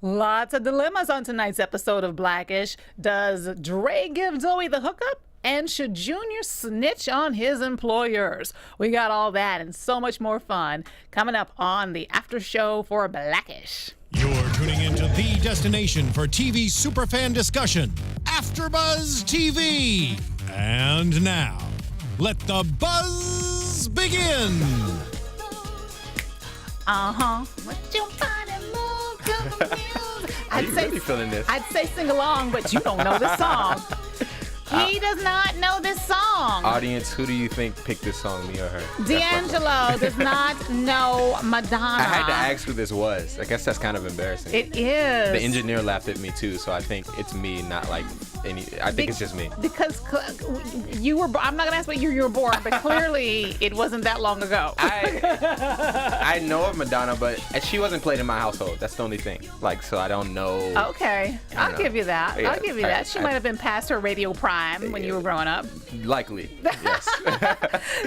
Lots of dilemmas on tonight's episode of Blackish. Does Dre give Zoey the hookup? And should Junior snitch on his employers? We got all that and so much more fun coming up on the after show for Blackish. You're tuning into the destination for TV superfan discussion, AFTERBUZZ TV. And now, let the buzz begin. What you body move to the music? Are you really feeling this? I'd say sing along, but you don't know this song. He does not know this song. Audience, who do you think picked this song, me or her? DeAnJilo does not know Madonna. I had to ask who this was. I guess that's kind of embarrassing. It is. The engineer laughed at me too, so I think it's me, not like any. I think it's just me. Because you were. I'm not gonna ask what year you were born, but clearly it wasn't that long ago. I know of Madonna, but she wasn't played in my household. That's the only thing. Like, so I don't know. Okay, I'll give you that. Yeah, I'll give you that. She might have been past her radio prime when you were growing up. Likely, yes.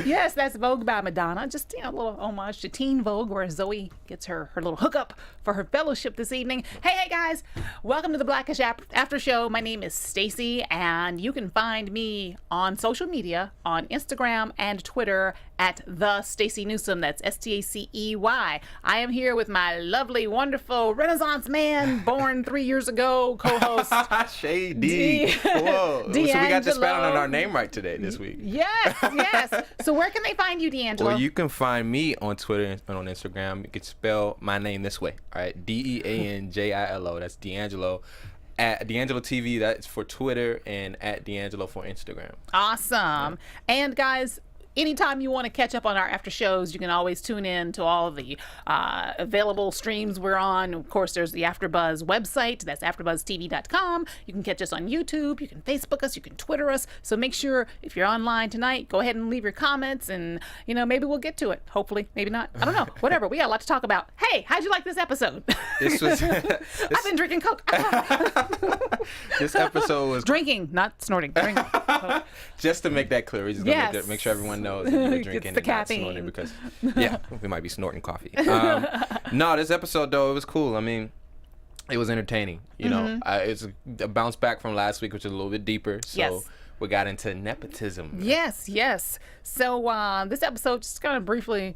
Yes, that's Vogue by Madonna. Just a little homage to Teen Vogue, where Zoey gets her little hookup for her fellowship this evening. Hey guys, welcome to the Blackish After Show. My name is Stacey, and you can find me on social media on Instagram and Twitter at the Stacey Newsome. That's Stacey. I am here with my lovely, wonderful Renaissance man, born 3 years ago, co-host Shady. Whoa. So we got to spell on our name right today this week. Yes. So where can they find you, DeAnJilo? Well, you can find me on Twitter and on Instagram. You can spell my name this way. All right, DeAnJilo. That's DeAnJilo. At DeAnJilo TV, that's for Twitter, and at DeAnJilo for Instagram. Awesome. Yeah. And guys, anytime you want to catch up on our after shows, you can always tune in to all of the available streams we're on. Of course, there's the AFTERBUZZ website. That's AFTERBUZZTV.com. You can catch us on YouTube. You can Facebook us. You can Twitter us. So make sure if you're online tonight, go ahead and leave your comments, and maybe we'll get to it. Hopefully, maybe not. I don't know. Whatever. We got a lot to talk about. Hey, how'd you like this episode? This was. I've been drinking Coke. This episode was drinking, not snorting. Drinking. Just to make that clear, we're just gonna make sure everyone knows that you're drinking and not snorting, because we might be snorting coffee. No, this episode though, it was cool. I mean, it was entertaining. It's a bounce back from last week, which is a little bit deeper. So we got into nepotism. Yes. So this episode, just kind of briefly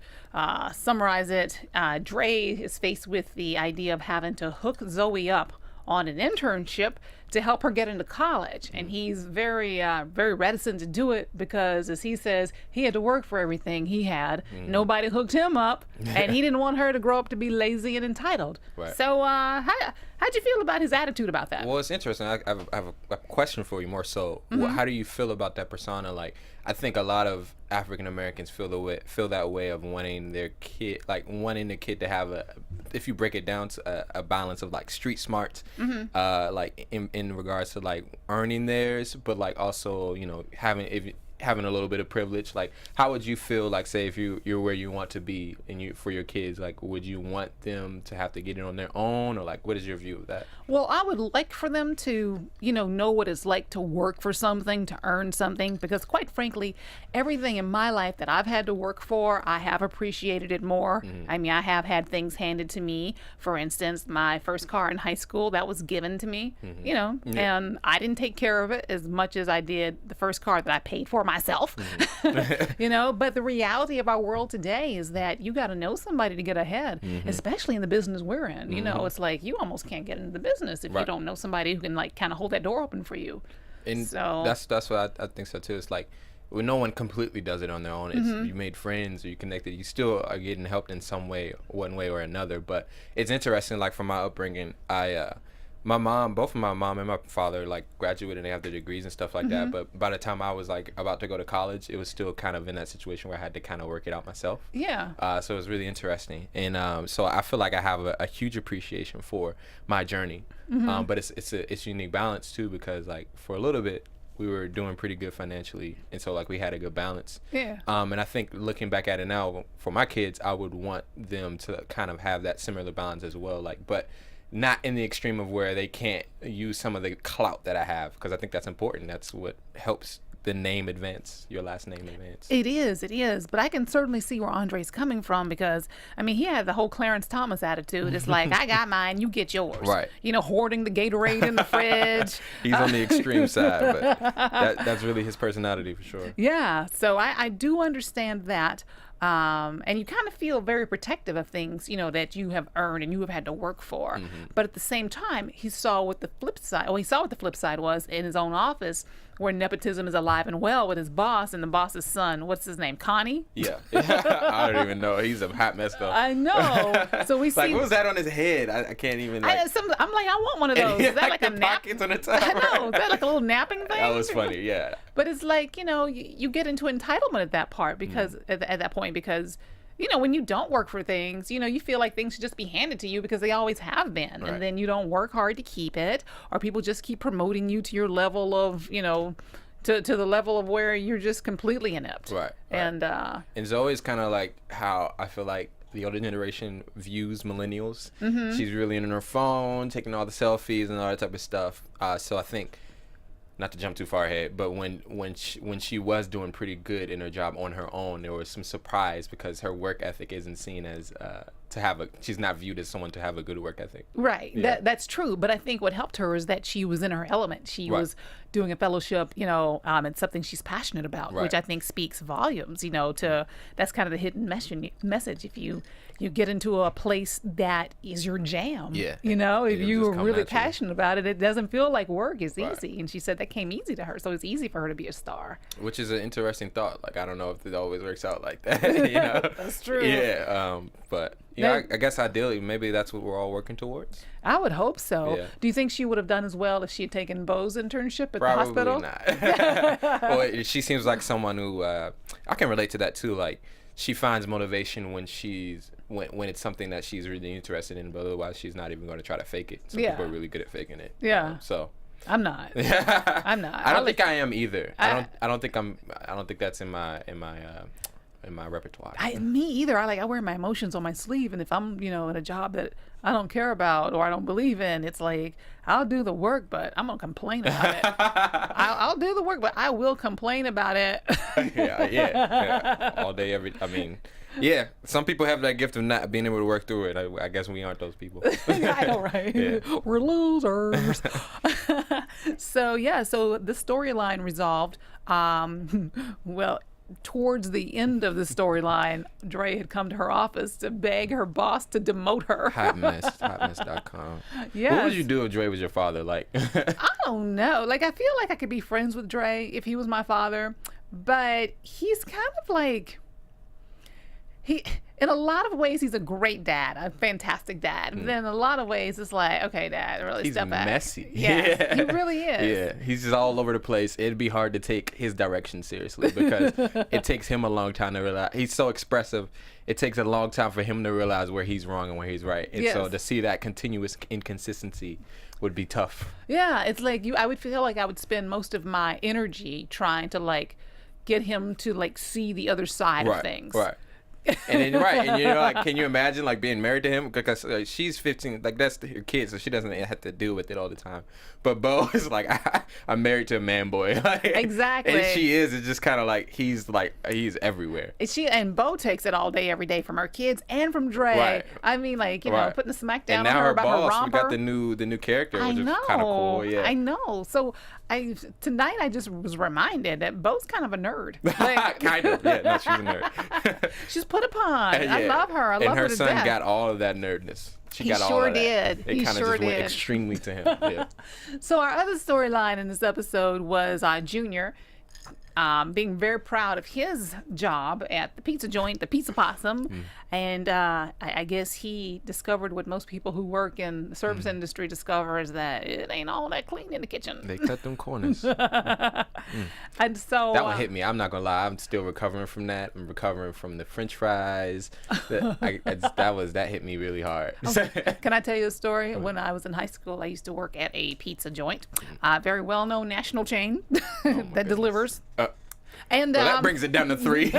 summarize it. Dre is faced with the idea of having to hook Zoey up on an internship to help her get into college, and he's very reticent to do it because, as he says, he had to work for everything he had. Nobody hooked him up, and he didn't want her to grow up to be lazy and entitled. Right. So how'd you feel about his attitude about that? Well, it's interesting. I have a question for you more so. How do you feel about that persona? Like, I think a lot of African Americans feel that way of wanting their kid, wanting the kid to have if you break it down to a balance of like street smarts, like in regards to like earning theirs, but like also having a little bit of privilege. Like, how would you feel, like, say if you're where you want to be and for your kids, like, would you want them to have to get it on their own, or like, what is your view of that? Well, I would like for them to know what it's like to work for something, to earn something, because quite frankly, everything in my life that I've had to work for, I have appreciated it more. I mean, I have had things handed to me. For instance, my first car in high school, that was given to me, and I didn't take care of it as much as I did the first car that I paid for myself. But the reality of our world today is that you got to know somebody to get ahead, especially in the business we're in. It's like you almost can't get into the business if you don't know somebody who can like kind of hold that door open for you. And so that's what I think so too. It's like, well, no one completely does it on their own. It's you made friends, or you connected, you still are getting helped in some way, one way or another. But it's interesting, like, from my upbringing, both my mom and my father like graduated and they have their degrees and stuff like that, but by the time I was like about to go to college, it was still kind of in that situation where I had to kind of work it out myself. So it was really interesting, and so I feel like I have a huge appreciation for my journey, but it's a unique balance too, because like for a little bit we were doing pretty good financially, and so like we had a good balance. And I think looking back at it now, for my kids, I would want them to kind of have that similar balance as well, like, but not in the extreme of where they can't use some of the clout that I have, because I think that's important. That's what helps the name advance, your last name advance. It is. But I can certainly see where Andre's coming from because, I mean, he had the whole Clarence Thomas attitude. It's like, I got mine, you get yours. Right. You know, hoarding the Gatorade in the fridge. He's on the extreme side, but that's really his personality for sure. Yeah. So I do understand that. And you kind of feel very protective of things, you know, that you have earned and you have had to work for. But at the same time, he saw what the flip side was in his own office, where nepotism is alive and well with his boss and the boss's son. What's his name? Connie? Yeah. I don't even know. He's a hot mess though. I know. So we see. Like, what was that on his head? I can't even. Like, I'm like, I want one of those. Is that like a nap? pockets on the top? I know. Is that like a little napping thing? That was funny. Yeah. But it's like, you know, you get into entitlement at that part because at that point because, you know, when you don't work for things, you know, you feel like things should just be handed to you because they always have been. Right. And then you don't work hard to keep it, or people just keep promoting you to your level of, you know, to the level of where you're just completely inept. Right. And Zoey's kind of like how I feel like the older generation views millennials. She's really in her phone, taking all the selfies and all that type of stuff. So I think, not to jump too far ahead, but when she was doing pretty good in her job on her own, there was some surprise because her work ethic isn't seen as she's not viewed as someone to have a good work ethic. Right. Yeah. That's true. But I think what helped her is that she was in her element. She was doing a fellowship, you know, and something she's passionate about, which I think speaks volumes, you know, that's kind of the hidden message. If you get into a place that is your jam, you know, if you are really passionate about it, it doesn't feel like work is easy. And she said that came easy to her. So it's easy for her to be a star. Which is an interesting thought. Like, I don't know if it always works out like that, you know? That's true. Yeah. But, you know, I guess ideally, maybe that's what we're all working towards. I would hope so. Yeah. Do you think she would have done as well if she had taken Beau's internship at Probably the hospital? Not. Well, she seems like someone who, I can relate to that too. Like, she finds motivation when when it's something that she's really interested in, but otherwise she's not even going to try to fake it. Some people are really good at faking it. Yeah. So I'm not. I'm not. I don't think I am either. I don't think that's in my repertoire. Me either. I wear my emotions on my sleeve, and if I'm, you know, in a job that I don't care about or I don't believe in, it's like I'll do the work, but I'm gonna complain about it. I'll do the work, but I will complain about it. yeah. All day, I mean, yeah. Some people have that gift of not being able to work through it. I guess we aren't those people. I know, right? Yeah. We're losers. So the storyline resolved. Well, towards the end of the storyline, Dre had come to her office to beg her boss to demote her. Hotmess.com. Yes. What would you do if Dre was your father? Like, I don't know. Like, I feel like I could be friends with Dre if he was my father, but he's kind of like, in a lot of ways, he's a great dad, a fantastic dad. But then in a lot of ways, it's like, okay, Dad, really step back. He's messy. Yeah, he really is. Yeah, he's just all over the place. It'd be hard to take his direction seriously because it takes him a long time to realize. He's so expressive. It takes a long time for him to realize where he's wrong and where he's right. And so to see that continuous inconsistency would be tough. Yeah, it's like I would feel like I would spend most of my energy trying to like get him to like see the other side of things. Right. And then and you know, like, can you imagine like being married to him? Because she's 15, like that's her kid, so she doesn't have to deal with it all the time. But Beau is like, I'm married to a man boy. Like, exactly. And she is. It's just kind of like he's everywhere. And Beau takes it all day, every day from her kids and from Dre. Right. I mean, like, you know, putting the smack down and now on her about boss, her romper. We got the new character, which is kind of cool. Yeah. I know. So tonight I just was reminded that Beau's kind of a nerd. Like, kind of. Yeah. No, she's a nerd. She's put upon. I love her. I love her to death. And her son got all of that nerdness. He sure did. It kind of just went extremely to him. Yeah. So our other storyline in this episode was Junior being very proud of his job at the pizza joint, the Pizza Possum. And I guess he discovered what most people who work in the service industry discover is that it ain't all that clean in the kitchen. They cut them corners. And so that one hit me. I'm not gonna lie. I'm still recovering from that. I'm recovering from the French fries. That hit me really hard. Okay. Can I tell you a story? When I was in high school, I used to work at a pizza joint, a very well-known national chain that delivers. And well, that brings it down to 3.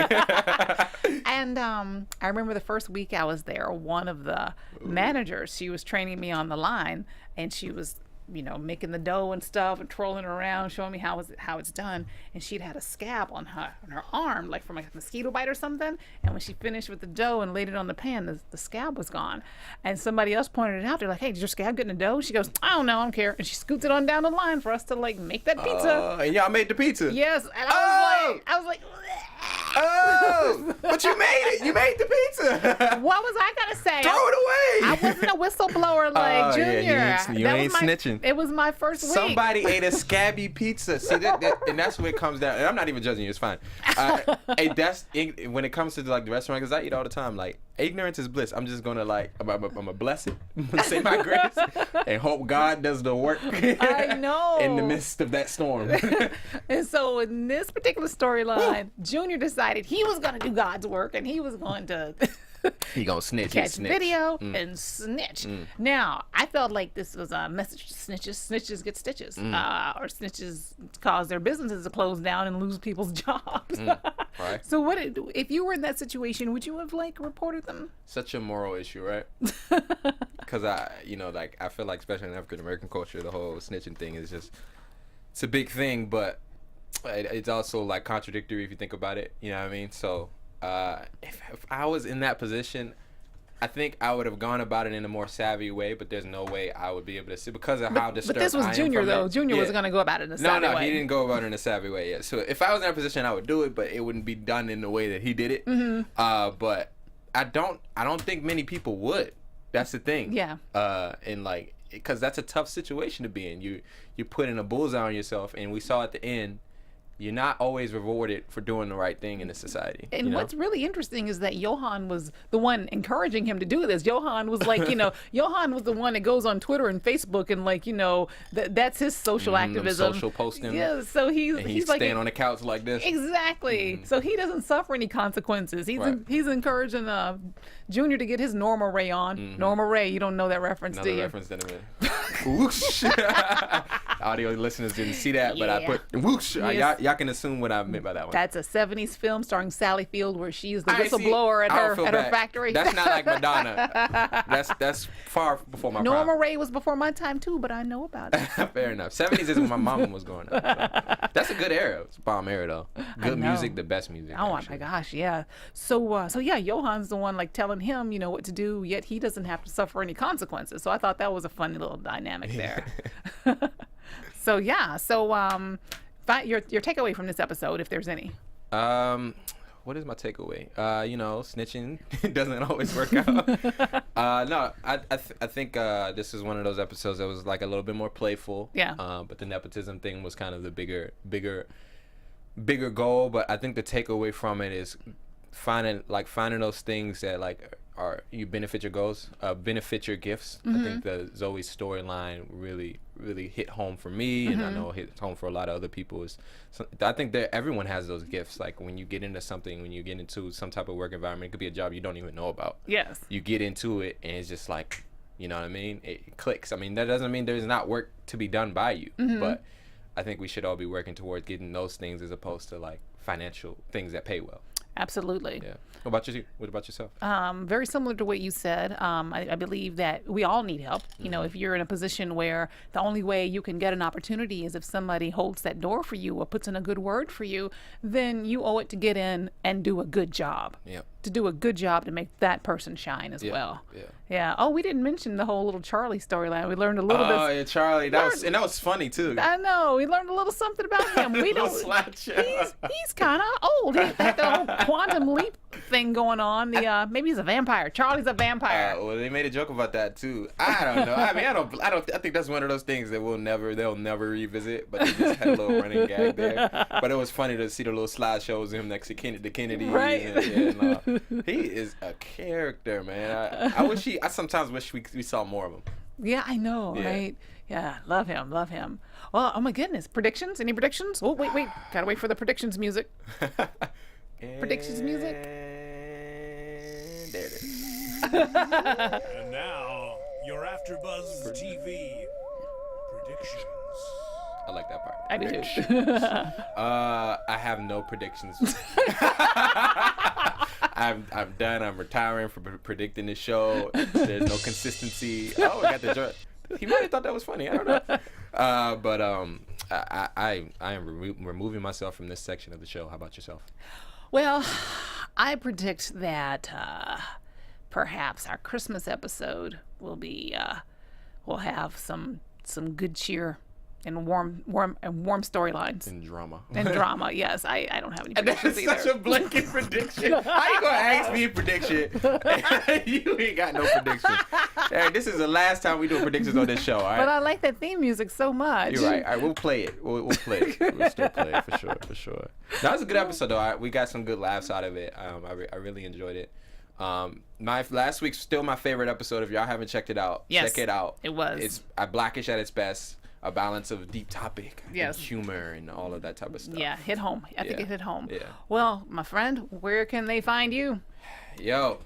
And I remember the first week I was there, one of the managers, she was training me on the line, and she was making the dough and stuff and twirling it around, showing me how it's done. And she'd had a scab on her arm, like from a mosquito bite or something. And when she finished with the dough and laid it on the pan, the scab was gone. And somebody else pointed it out. They're like, "Hey, did your scab get in the dough?" She goes, "I don't know, I don't care." And she scoots it on down the line for us to like make that pizza. And y'all made the pizza. Yes, and I was like. Oh, but you made it. You made the pizza. What was I gonna say? Throw it away. I wasn't a whistleblower like Junior. Yeah, you ain't snitching. It was my first week. Somebody ate a scabby pizza. See, and that's where it comes down. And I'm not even judging you. It's fine. Hey, when it comes to like the restaurant, because I eat all the time. Like, ignorance is bliss. I'm just gonna like, I'm gonna bless it, say my grace, and hope God does the work. I know. In the midst of that storm. And so in this particular storyline, Junior decided he was gonna do God's work, and he was going to. He gonna snitch. Catch video and snitch. Now, I felt like this was a message to snitches. Snitches get stitches. Or snitches cause their businesses to close down and lose people's jobs. Right. So if you were in that situation, would you have like reported them? Such a moral issue, right? Because I feel like, especially in African American culture, the whole snitching thing is just, it's a big thing, but it's also like contradictory if you think about it. You know what I mean? So if I was in that position, I think I would have gone about it in a more savvy way, but there's no way I would be able to see because of how disturbed I am. But this was Junior, though. Junior was going to go about it in a savvy way. No, he didn't go about it in a savvy way yet. So if I was in that position, I would do it, but it wouldn't be done in the way that he did it. But I don't think many people would. That's the thing. Yeah. And like, because that's a tough situation to be in. You're putting a bullseye on yourself, and we saw at the end, you're not always rewarded for doing the right thing in this society. And what's really interesting is that Johan was the one encouraging him to do this. Johan was like, Johan was the one that goes on Twitter and Facebook and like, that's his social activism. Social posting. Yeah, so he's like staying on the couch like this. Exactly. So he doesn't suffer any consequences. He's encouraging Junior to get his Norma Ray on. Norma Ray, you don't know that reference, do you? Reference that whoosh. Audio listeners didn't see that, but I put whoosh. Yes. Y'all can assume what I meant by that one. That's a 70s film starring Sally Field where she's the whistleblower at her factory. That's not like Madonna. That's far before my Norma prime. Ray was before my time too, but I know about it. Fair enough. 70s is when my mama was growing up. So. That's a good era. It's a bomb era though. Good music, the best music. Oh actually. my gosh, yeah. So yeah, Johan's the one like telling him, what to do, yet he doesn't have to suffer any consequences. So I thought that was a funny little dynamic there. So yeah, your takeaway from this episode, if there's any. What is my takeaway? Snitching doesn't always work out. No, I think this is one of those episodes that was like a little bit more playful. Yeah. But the nepotism thing was kind of the bigger goal. But I think the takeaway from it is finding those things that like you benefit your goals, benefit your gifts. I think the Zoe storyline really hit home for me, and I know it hit home for a lot of other people. I think that everyone has those gifts. Like when you get into something, when you get into some type of work environment, it could be a job you don't even know about. Yes. You get into it, and it's just like, you know what I mean? It clicks. I mean, that doesn't mean there's not work to be done by you, but I think we should all be working towards getting those things as opposed to like financial things that pay well. Absolutely. Yeah. What about yourself? Very similar to what you said. I believe that we all need help. If you're in a position where the only way you can get an opportunity is if somebody holds that door for you or puts in a good word for you, then you owe it to get in and do a good job. Yep. To do a good job to make that person shine as well. Yeah. Yeah. Oh, we didn't mention the whole little Charlie storyline. We learned a little bit. Oh, yeah, Charlie. That was funny too. I know. We learned a little something about him. We don't. He's kind of old. He had the whole quantum leap thing going on. Maybe he's a vampire. Charlie's a vampire. Well, they made a joke about that too. I don't know. I mean, I think that's one of those things that they'll never revisit. But they just had a little running gag there. But it was funny to see the little slideshows of him next to the Kennedys. Right. He is a character, man. I sometimes wish we saw more of him. Yeah, I know, right? Yeah, love him. Well, oh my goodness. Predictions? Any predictions? Oh, wait. Gotta wait for the predictions music. Predictions music? And there it is. And now, your AFTERBUZZ TV predictions. I like that part. I do too. I have no predictions. I'm done. I'm retiring from predicting this show. There's no consistency. Oh, we got He might have thought that was funny. I don't know. But I am removing myself from this section of the show. How about yourself? Well, I predict that perhaps our Christmas episode will have some good cheer and warm storylines. And drama. And drama, yes. I don't have any predictions That's either. such a blanket prediction. How you gonna ask me a prediction? You ain't got no prediction. Hey, this is the last time we do predictions on this show, all right? But I like that theme music so much. You're right. All right, we'll play it. We'll play it. We'll still play it for sure. That was a good episode, though. We got some good laughs out of it. I really enjoyed it. My last week's still my favorite episode. If y'all haven't checked it out, yes, check it out. It was. It's Blackish at its best. A balance of deep topic, yes, and humor, and all of that type of stuff. Yeah, hit home. I think it hit home. Yeah. Well, my friend, where can they find you? Yo,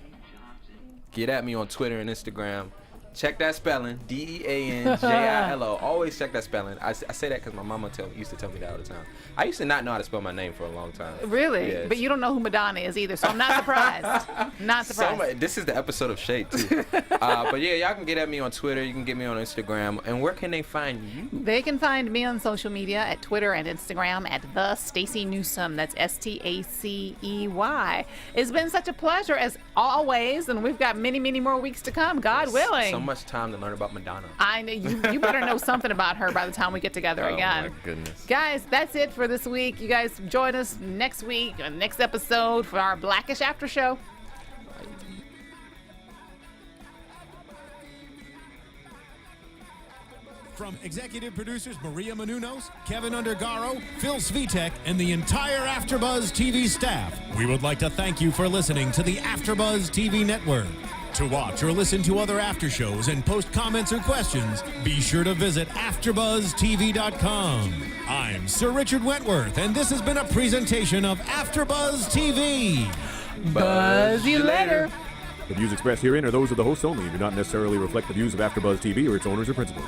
get at me on Twitter and Instagram. Check that spelling, DeAnJilo. Always check that spelling. I say that because my mama used to tell me that all the time. I used to not know how to spell my name for a long time. Really? Yes. But you don't know who Madonna is either, so I'm not surprised. Not surprised. This is the episode of Shade, too. But yeah, y'all can get at me on Twitter. You can get me on Instagram. And where can they find you? They can find me on social media at Twitter and Instagram at the Stacey Newsome. That's STACEY. It's been such a pleasure as always, and we've got many, many more weeks to come, God willing. So much time to learn about Madonna. I know you better know something about her by the time we get together again. Oh my goodness. Guys, that's it for this week. You guys join us next week, next episode for our Blackish After Show. From executive producers Maria Menounos, Kevin Undergaro, Phil Svitek, and the entire AfterBuzz TV staff, we would like to thank you for listening to the AfterBuzz TV network. To watch or listen to other after shows and post comments or questions, be sure to visit AfterBuzzTV.com. I'm Sir Richard Wentworth, and this has been a presentation of AfterBuzz TV. Buzz you later. The views expressed herein are those of the hosts only and do not necessarily reflect the views of AfterBuzz TV or its owners or principals.